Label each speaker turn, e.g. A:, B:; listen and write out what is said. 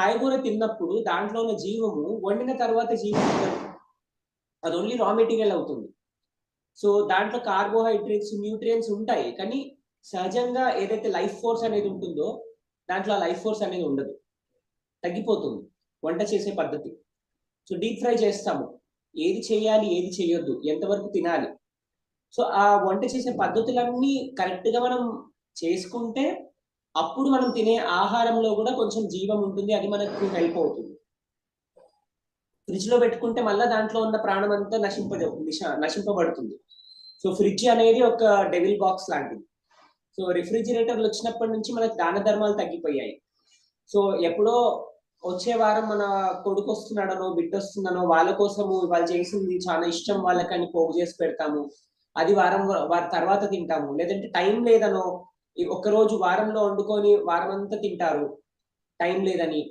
A: కాయగూర తిన్నప్పుడు దాంట్లో ఉన్న జీవము వండిన తర్వాత జీవం ఉండదు. అది ఓన్లీ రా మెటీరియల్ అవుతుంది. సో దాంట్లో కార్బోహైడ్రేట్స్, న్యూట్రియన్స్ ఉంటాయి. కానీ సహజంగా ఏదైతే లైఫ్ ఫోర్స్ అనేది ఉంటుందో దాంట్లో ఆ లైఫ్ ఫోర్స్ అనేది ఉండదు, తగ్గిపోతుంది వంట చేసే పద్ధతి. సో డీప్ ఫ్రై చేస్తాము, ఏది చేయాలి ఏది చేయొద్దు, ఎంతవరకు తినాలి. సో ఆ వంట చేసే పద్ధతులన్నీ కరెక్ట్గా మనం చేసుకుంటే అప్పుడు మనం తినే ఆహారంలో కూడా కొంచెం జీవం ఉంటుంది, అది మనకు హెల్ప్ అవుతుంది. ఫ్రిడ్జ్ లో పెట్టుకుంటే మళ్ళీ దాంట్లో ఉన్న ప్రాణం అంతా నశింపబడుతుంది. సో ఫ్రిడ్జ్ అనేది ఒక డెవిల్ బాక్స్ లాంటిది. సో రిఫ్రిజిరేటర్లు వచ్చినప్పటి నుంచి మనకు దాన ధర్మాలు తగ్గిపోయాయి. సో ఎప్పుడో వచ్చే వారం మన కొడుకు వస్తున్నాడనో బిడ్డ వస్తుందనో వాళ్ళ కోసము వాళ్ళు చేసింది చాలా ఇష్టం వాళ్ళకని పోగు చేసి పెడతాము, అది వారి తర్వాత తింటాము. లేదంటే టైం లేదనో ఒక్కరోజు వారంలో వండుకొని వారం అంతా తింటారు టైం లేదని.